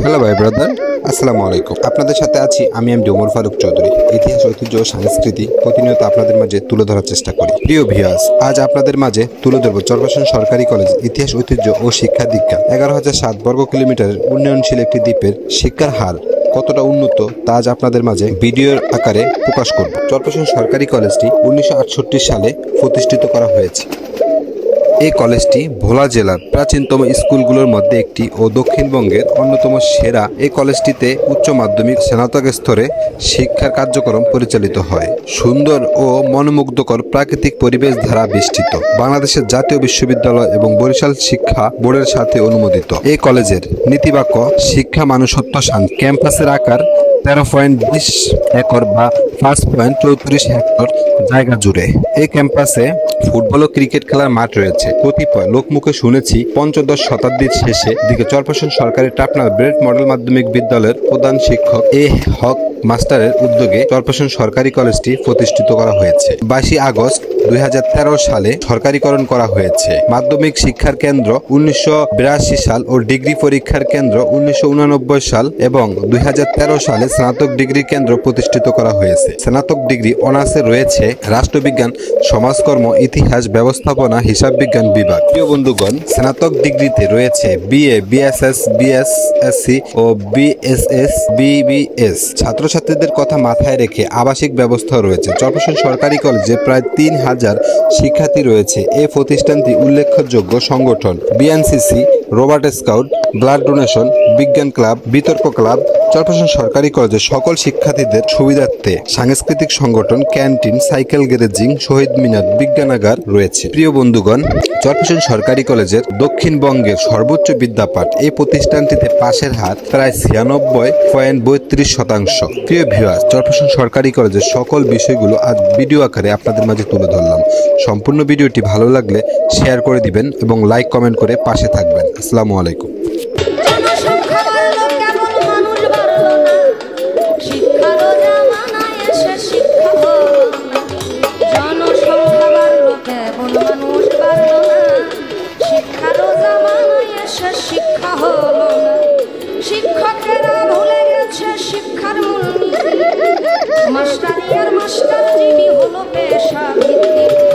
Hello ভাই brother, আসসালামু আলাইকুম। আপনাদের সাথে আছি আমি এমডি ওমর ফারুক চৌধুরী। ইতিহাস, ঐতিহ্য ও সংস্কৃতি প্রতিনিয়ত আপনাদের মাঝে তুলে ধরার চেষ্টা করি। প্রিয় ভিউয়ার্স, আজ আপনাদের মাঝে তুলে ধরব চরপাশন সরকারি কলেজ ইতিহাস, ঐতিহ্য ও শিক্ষা দীক্ষা। 11,007 বর্গ কিলোমিটারের উন্নয়নশীল একটি দ্বীপের শিক্ষার হার কতটা উন্নত তা আজ আপনাদের মাঝে ভিডিওর আকারে প্রকাশ করব। চরপাশন সরকারি কলেজটি 1968 সালে প্রতিষ্ঠিত করা হয়েছে। এই কলেজটি ভোলা জেলার প্রাচীনতম স্কুলগুলোর মধ্যে একটি ও দক্ষিণবঙ্গের অন্যতম সেরা। এই কলেজটিতে উচ্চ মাধ্যমিক স্নাতক স্তরে শিক্ষার কার্যক্রম পরিচালিত হয়। সুন্দর ও মনোমুগ্ধকর প্রাকৃতিক পরিবেশ দ্বারা বেষ্টিত, বাংলাদেশের জাতীয় বিশ্ববিদ্যালয় এবং বরিশাল শিক্ষা বোর্ডের সাথে অনুমোদিত। এই কলেজের নীতিবাক্য শিক্ষা মানুষত্ব শান্তি। ক্যাম্পাসের আকার 13.20 একর বা 5.34 হেক্টর জায়গা জুড়ে। এই ক্যাম্পাসে ফুটবল ও ক্রিকেট খেলার মাঠ রয়েছে। কতিপয় লোকমুখে শুনেছি পঞ্চদশ শতাব্দীর শেষে দিকে চরপাশন সরকারি টাপনা ব্রেড মডেল মাধ্যমিক বিদ্যালয়ের প্রধান শিক্ষক এ হক মাস্টারের উদ্যোগে চরপাশন সরকারি কলেজটি প্রতিষ্ঠিত করা হয়েছে। 22 আগস্ট 2013 সালে সরকারিকরণ করা হয়েছে। মাধ্যমিক শিক্ষার কেন্দ্র 1982 সাল ও ডিগ্রি পরীক্ষার কেন্দ্র 1989 সাল এবং 2013 সালে স্নাতক ডিগ্রি কেন্দ্র প্রতিষ্ঠিত করা হয়েছে। স্নাতক ডিগ্রি অনার্সে রয়েছে রাষ্ট্রবিজ্ঞান, সমাজকর্ম, ইতিহাস, ব্যবস্থাপনা, হিসাব বিজ্ঞান বিভাগ। প্রিয় বন্ধুগণ, স্নাতক ডিগ্রিতে রয়েছে বিএ, বিএসএস, বিএসএসসি ও বিএসএস, বিবিএস। ছাত্রছাত্রীদের কথা মাথায় রেখে আবাসিক ব্যবস্থা রয়েছে। চরপাশন সরকারি কলেজে প্রায় 3000 শিক্ষার্থী রয়েছে। এই প্রতিষ্ঠানটি উল্লেখযোগ্য সংগঠন BNCC, Robert scout, blood donation, বিজ্ঞান ক্লাব, বিতর্ক ক্লাব। চরপাশন সরকারি কলেজের সকল শিক্ষার্থীদের সুবিধার্থে সাংস্কৃতিক সংগঠন, ক্যান্টিন, সাইকেল গ্যারেজিং, শহীদ মিনার, বিজ্ঞানাগার রয়েছে। প্রিয় বন্ধুগণ, চরপাশন সরকারি কলেজের দক্ষিণবঙ্গের সর্বোচ্চ বিদ্যাপীঠ। এই প্রতিষ্ঠানটিতে পাশের হার প্রায় 96.32%। প্রিয় ভিউয়ার্স, চরপাশন সরকারি কলেজের সকল বিষয়গুলো আজ ভিডিও আকারে আপনাদের মাঝে তুলে ধরলাম। সম্পূর্ণ ভিডিওটি ভালো লাগলে শেয়ার করে দিবেন এবং লাইক কমেন্ট করে পাশে থাকবেন। আসসালামু আলাইকুম। শিক্ষকেরা ভুলে গেছে শিক্ষার মূল নীতি, মাস্টারি আর মাস্টার জীবী হলো পেশা ভিত্তিক।